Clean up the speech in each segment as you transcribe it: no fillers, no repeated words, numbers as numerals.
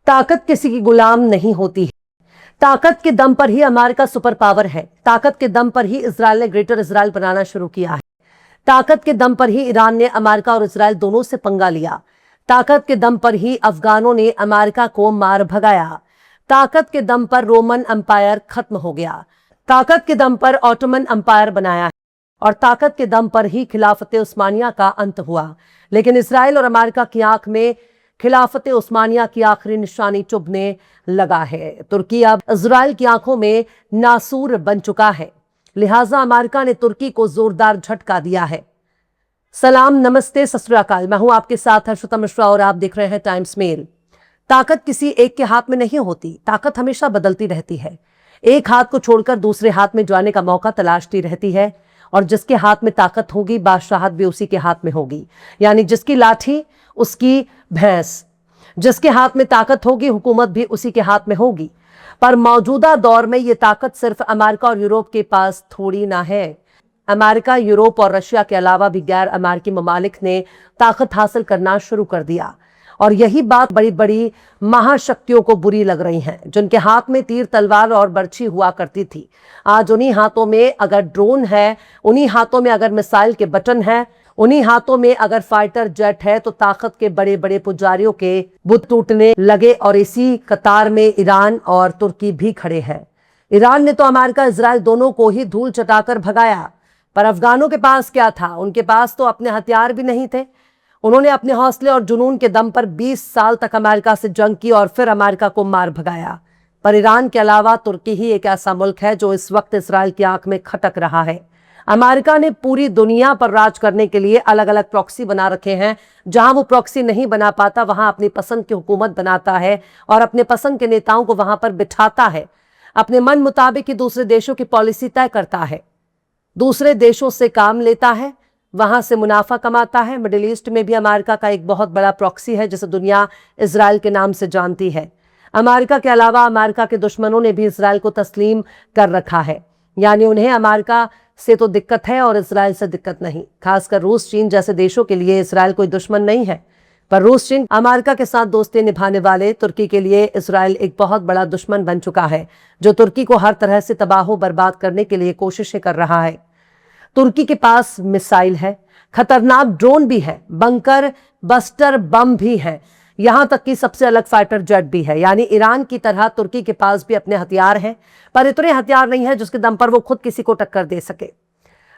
ताकत किसी की गुलाम नहीं होती है। ताकत के दम पर ही अमेरिका सुपर पावर है। ताकत के दम पर ही इजराइल ने ग्रेटर इजराइल बनाना शुरू किया है। ताकत के दम पर ही ईरान ने अमेरिका और इजराइल दोनों से पंगा लिया। ताकत के दम पर ही अफगानों ने अमेरिका को मार भगाया। ताकत के दम पर रोमन अंपायर खत्म हो गया। ताकत के दम पर ऑटोमन अंपायर बनाया है और ताकत के दम पर ही खिलाफत उस्मानिया का अंत हुआ। लेकिन इजराइल और अमेरिका की आंख में खिलाफत उस्मानिया की आखिरी निशानी चुभने लगा है। तुर्की अब इजराइल की आंखों में नासूर बन चुका है, लिहाजा अमेरिका ने तुर्की को जोरदार झटका दिया है। सलाम, नमस्ते, सत श्री अकाल। मैं हूं आपके साथ हर्षिता मिश्रा और आप देख रहे हैं टाइम्स मेल। ताकत किसी एक के हाथ में नहीं होती, ताकत हमेशा बदलती रहती है। एक हाथ को छोड़कर दूसरे हाथ में जाने का मौका तलाशती रहती है और जिसके हाथ में ताकत होगी बादशाहत भी उसी के हाथ में होगी। यानी जिसकी लाठी उसकी भैंस, जिसके हाथ में ताकत होगी हुकूमत भी उसी के हाथ में होगी। पर मौजूदा दौर में यह ताकत सिर्फ अमेरिका और यूरोप के पास थोड़ी ना है। अमेरिका, यूरोप और रशिया के अलावा भी गैर अमेरिकी ममालिक ने ताकत हासिल करना शुरू कर दिया और यही बात बड़ी बड़ी महाशक्तियों को बुरी लग रही है, जिनके हाथ में तीर तलवार और बर्छी हुआ करती थी। आज उन्हीं हाथों में अगर ड्रोन है, उन्हीं हाथों में अगर मिसाइल के बटन है, उन्हीं हाथों में अगर फाइटर जेट है, तो ताकत के बड़े बड़े पुजारियों के बुत टूटने लगे और इसी कतार में ईरान और तुर्की भी खड़े हैं। ईरान ने तो अमेरिका इजराइल दोनों को ही धूल चटाकर भगाया, पर अफगानों के पास क्या था? उनके पास तो अपने हथियार भी नहीं थे। उन्होंने अपने हौसले और जुनून के दम पर 20 साल तक अमेरिका से जंग की और फिर अमेरिका को मार भगाया। पर ईरान के अलावा तुर्की ही एक ऐसा मुल्क है जो इस वक्त इजराइल की आंख में खटक रहा है। अमेरिका ने पूरी दुनिया पर राज करने के लिए अलग अलग प्रॉक्सी बना रखे हैं। जहां वो प्रॉक्सी नहीं बना पाता वहां अपनी पसंद की हुकूमत बनाता है और अपने पसंद के नेताओं को वहां पर बिठाता है। अपने मन मुताबिक ही दूसरे देशों की पॉलिसी तय करता है, दूसरे देशों से काम लेता है, वहां से मुनाफा कमाता है। मिडिल ईस्ट में भी अमेरिका का एक बहुत बड़ा प्रॉक्सी है जिसे दुनिया इजराइल के नाम से जानती है। अमेरिका के अलावा अमेरिका के दुश्मनों ने भी इजराइल को तस्लीम कर रखा है, यानी उन्हें अमेरिका से तो दिक्कत है और इजराइल से दिक्कत नहीं। खासकर रूस, चीन जैसे देशों के लिए इजराइल कोई दुश्मन नहीं है, पर रूस, चीन, अमेरिका के साथ दोस्ती निभाने वाले तुर्की के लिए इजराइल एक बहुत बड़ा दुश्मन बन चुका है, जो तुर्की को हर तरह से तबाह बर्बाद करने के लिए कोशिशें कर रहा है। तुर्की के पास मिसाइल है, खतरनाक ड्रोन भी है, बंकर बस्टर बम भी है, यहां तक कि सबसे अलग फाइटर जेट भी है। यानी ईरान की तरह तुर्की के पास भी अपने हथियार हैं, पर इतने हथियार नहीं है जिसके दम पर वो खुद किसी को टक्कर दे सके।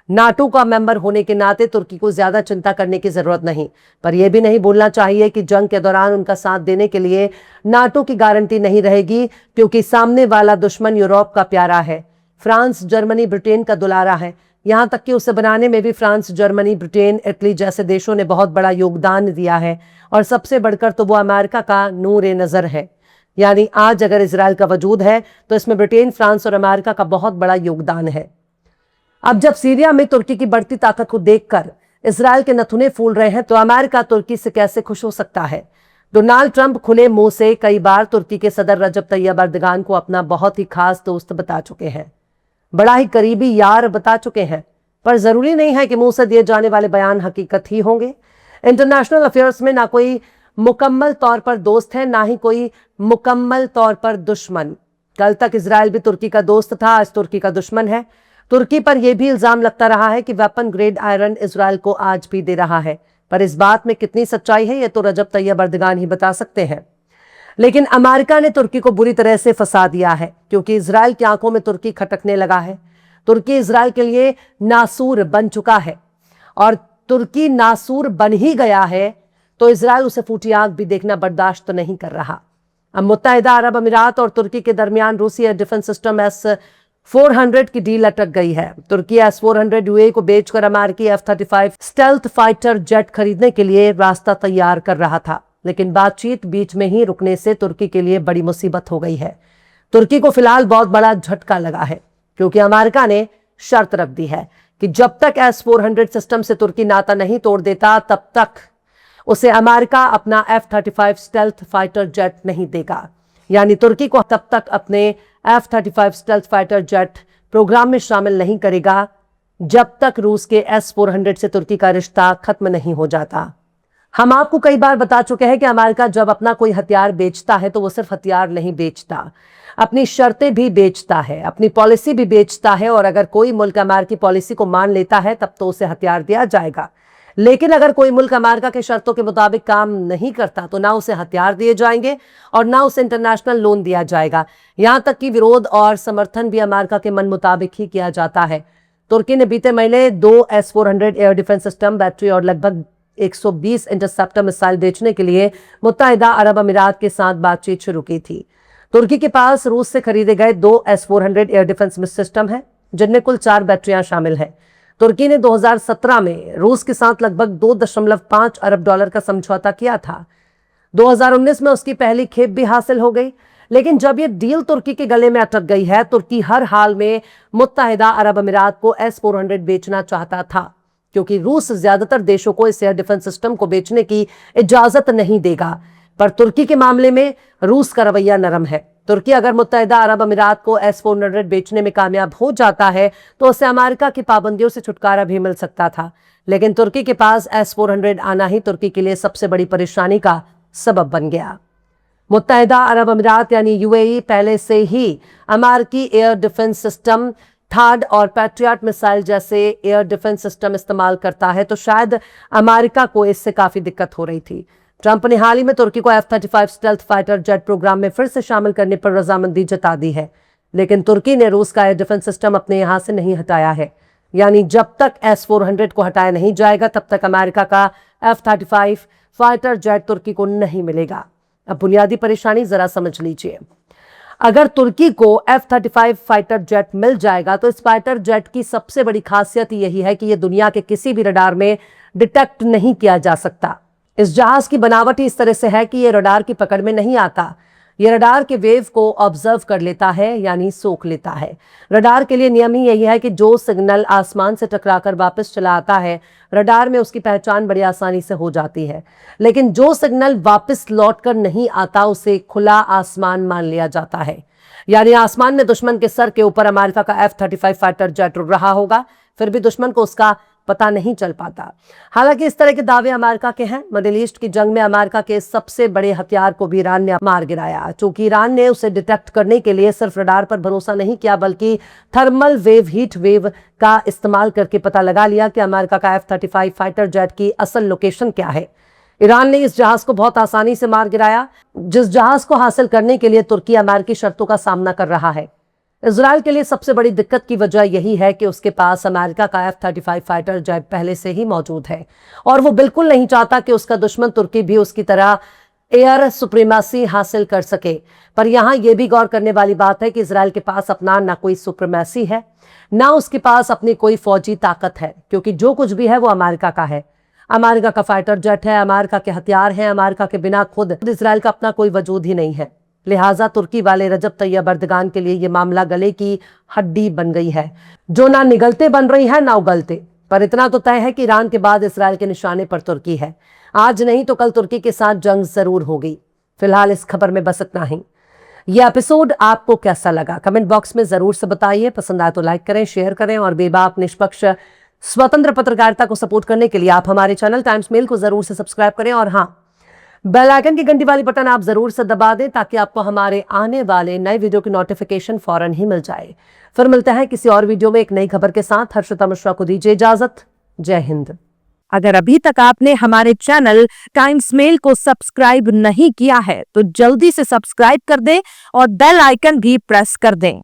नाटो का मेंबर होने के नाते तुर्की को ज्यादा चिंता करने की जरूरत नहीं, पर यह भी नहीं भूलना चाहिए कि जंग के दौरान उनका साथ देने के लिए नाटो की गारंटी नहीं रहेगी, क्योंकि सामने वाला दुश्मन यूरोप का प्यारा है। फ्रांस, जर्मनी, ब्रिटेन का दुलारा है। यहां तक कि उसे बनाने में भी फ्रांस, जर्मनी, ब्रिटेन, इटली जैसे देशों ने बहुत बड़ा योगदान दिया है और सबसे बढ़कर तो वो अमेरिका का नूर नजर है। यानी आज अगर इजराइल का वजूद है तो इसमें ब्रिटेन, फ्रांस और अमेरिका का बहुत बड़ा योगदान है। अब जब सीरिया में तुर्की की बढ़ती ताकत को देखकर इजराइल के नथुने फूल रहे हैं, तो अमेरिका तुर्की से कैसे खुश हो सकता है? डोनाल्ड ट्रंप खुले मुंह से कई बार तुर्की के सदर रजब तैयब अर्दगान को अपना बहुत ही खास दोस्त बता चुके हैं, बड़ा ही करीबी यार बता चुके हैं, पर जरूरी नहीं है कि मुंह से दिए जाने वाले बयान हकीकत ही होंगे। इंटरनेशनल अफेयर्स में ना कोई मुकम्मल तौर पर दोस्त है, ना ही कोई मुकम्मल तौर पर दुश्मन। कल तक इजराइल भी तुर्की का दोस्त था, आज तुर्की का दुश्मन है। तुर्की पर यह भी इल्जाम लगता रहा है कि वेपन ग्रेड आयरन इजराइल को आज भी दे रहा है, पर इस बात में कितनी सच्चाई है यह तो रजब तैयब अर्दगान ही बता सकते हैं। लेकिन अमेरिका ने तुर्की को बुरी तरह से फंसा दिया है, क्योंकि इजराइल की आंखों में तुर्की खटकने लगा है। तुर्की इजराइल के लिए नासूर बन चुका है और तुर्की नासूर बन ही गया है तो इजराइल उसे फूटी आंख भी देखना बर्दाश्त तो नहीं कर रहा। अब मुत्तहिदा अरब अमीरात और तुर्की के दरमियान रूसी एयर डिफेंस सिस्टम S-400 की डील अटक गई है। तुर्की S-400 यूएई को बेचकर अमेरिकी F-35 स्टेल्थ फाइटर जेट खरीदने के लिए रास्ता तैयार कर रहा था, लेकिन बातचीत बीच में ही रुकने से तुर्की के लिए बड़ी मुसीबत हो गई है। तुर्की को फिलहाल बहुत बड़ा झटका लगा है, क्योंकि अमेरिका ने शर्त रख दी है कि जब तक S-400 सिस्टम से तुर्की नाता नहीं तोड़ देता तब तक उसे अमेरिका अपना F-35 स्टेल्थ फाइटर जेट नहीं देगा। यानी तुर्की को तब तक अपने F-35 stealth fighter jet programme में शामिल नहीं करेगा जब तक रूस के S-400 से तुर्की का रिश्ता खत्म नहीं हो जाता। हम आपको कई बार बता चुके हैं कि अमेरिका जब अपना कोई हथियार बेचता है तो वो सिर्फ हथियार नहीं बेचता, अपनी शर्तें भी बेचता है, अपनी पॉलिसी भी बेचता है। और अगर कोई मुल्क अमेरिकी पॉलिसी को मान लेता है तब तो उसे हथियार दिया जाएगा, लेकिन अगर कोई मुल्क अमेरिका के शर्तों के मुताबिक काम नहीं करता तो ना उसे हथियार दिए जाएंगे और ना उसे इंटरनेशनल लोन दिया जाएगा। यहां तक कि विरोध और समर्थन भी अमेरिका के मन मुताबिक ही किया जाता है। तुर्की ने बीते महीने 2 S-400 air defence system, battery और लगभग 120 इंटरसेप्टर मिसाइल बेचने के लिए मुत्तहिदा अरब अमीरात के साथ बातचीत शुरू की थी। तुर्की के पास रूस से खरीदे गए 2 S-400 एयर डिफेंस सिस्टम हैं, जिनमें कुल 4 बैटरियां शामिल हैं। तुर्की ने 2017 में रूस के साथ लगभग $2.5 अरब का समझौता किया था। 2019 में उसकी पहली खेप भी हासिल हो गई, लेकिन जब यह डील तुर्की के गले में अटक गई है, तुर्की हर हाल में मुत्तहिदा अरब अमीरात को S-400 बेचना चाहता था, क्योंकि रूस ज्यादातर देशों को इस एयर डिफेंस सिस्टम को बेचने की इजाजत नहीं देगा। पर तुर्की के मामले में रूस का रवैया नरम है। तुर्की अगर मुत्तहिदा अरब अमीरात को S-400 बेचने में कामयाब हो जाता है तो उसे अमेरिका की पाबंदियों से छुटकारा भी मिल सकता था, लेकिन तुर्की के पास S-400 आना ही तुर्की के लिए सबसे बड़ी परेशानी का सबब बन गया। मुत्तहिदा अरब अमीरात यानी UAE पहले से ही अमेरिकी एयर डिफेंस सिस्टम थर्ड और पैट्रियट मिसाइल जैसे एयर डिफेंस सिस्टम इस्तेमाल करता है, तो शायद अमेरिका को इससे काफी दिक्कत हो रही थी। ट्रंप ने हाल ही में तुर्की को F-35 stealth fighter jet programme में फिर से शामिल करने पर रजामंदी जता दी है, लेकिन तुर्की ने रूस का एयर डिफेंस सिस्टम अपने यहां से नहीं हटाया है। यानी जब तक S-400 को हटाया नहीं जाएगा तब तक अमेरिका का F-35 फाइटर जेट तुर्की को नहीं मिलेगा। अब बुनियादी परेशानी जरा समझ लीजिए। अगर तुर्की को F-35 फाइटर जेट मिल जाएगा तो इस फाइटर जेट की सबसे बड़ी खासियत यही है कि यह दुनिया के किसी भी रडार में डिटेक्ट नहीं किया जा सकता। इस जहाज की बनावट ही इस तरह से है कि यह रडार की पकड़ में नहीं आता। यह रडार के वेव को ऑब्जर्व कर लेता है, यानी सोख लेता है। रडार के लिए नियम ही यही है कि जो सिग्नल आसमान से टकराकर वापस चला आता है, रडार में उसकी पहचान बड़ी आसानी से हो जाती है, लेकिन जो सिग्नल वापस लौटकर नहीं आता उसे खुला आसमान मान लिया जाता है। यानी आसमान में दुश्मन के सर के ऊपर अमेरिका का F-35 फाइटर जेट उड़ रहा होगा, फिर भी दुश्मन को उसका पता नहीं चल पाता। हालांकि इस तरह के दावे अमेरिका के हैं। मिडिल ईस्ट की जंग में अमेरिका के सबसे बड़े हथियार को भी ईरान ने मार गिराया, चूंकि ईरान ने उसे डिटेक्ट करने के लिए सिर्फ रडार पर भरोसा नहीं किया, बल्कि थर्मल वेव, हीट वेव का इस्तेमाल करके पता लगा लिया कि अमेरिका का F-35 फाइटर जेट की असल लोकेशन क्या है। ईरान ने इस जहाज को बहुत आसानी से मार गिराया, जिस जहाज को हासिल करने के लिए तुर्की अमेरिकी शर्तों का सामना कर रहा है। इजराइल के लिए सबसे बड़ी दिक्कत की वजह यही है कि उसके पास अमेरिका का F-35 फाइटर जेट पहले से ही मौजूद है और वो बिल्कुल नहीं चाहता कि उसका दुश्मन तुर्की भी उसकी तरह एयर सुप्रीमेसी हासिल कर सके। पर यहां यह भी गौर करने वाली बात है कि इजराइल के पास अपना ना कोई सुप्रीमेसी है, ना उसके पास अपनी कोई फौजी ताकत है, क्योंकि जो कुछ भी है वो अमेरिका का है। अमेरिका का फाइटर जेट है, अमेरिका के हथियार हैं, अमेरिका के बिना खुद इजराइल का अपना कोई वजूद ही नहीं है। लिहाजा तुर्की वाले रजब तैयब अर्दगान के लिए यह मामला गले की हड्डी बन गई है, जो ना निगलते बन रही है ना उगलते। पर इतना तो तय है कि ईरान के बाद इजराइल के निशाने पर तुर्की है। आज नहीं तो कल तुर्की के साथ जंग जरूर होगी। फिलहाल इस खबर में बस इतना ही। यह एपिसोड आपको कैसा लगा कमेंट बॉक्स में जरूर से बताइए। पसंद आए तो लाइक करें, शेयर करें और बेबाक निष्पक्ष स्वतंत्र पत्रकारिता को सपोर्ट करने के लिए आप हमारे चैनल टाइम्स मेल को जरूर से सब्सक्राइब करें और हाँ, बेल आइकन की घंटी वाली बटन आप जरूर से दबा दें ताकि आपको हमारे आने वाले नए वीडियो की नोटिफिकेशन फौरन ही मिल जाए। फिर मिलते हैं किसी और वीडियो में एक नई खबर के साथ। हर्षिता मिश्रा को दीजिए इजाजत। जय हिंद। अगर अभी तक आपने हमारे चैनल टाइम्स मेल को सब्सक्राइब नहीं किया है तो जल्दी से सब्सक्राइब कर दें और बेल आइकन भी प्रेस कर दें।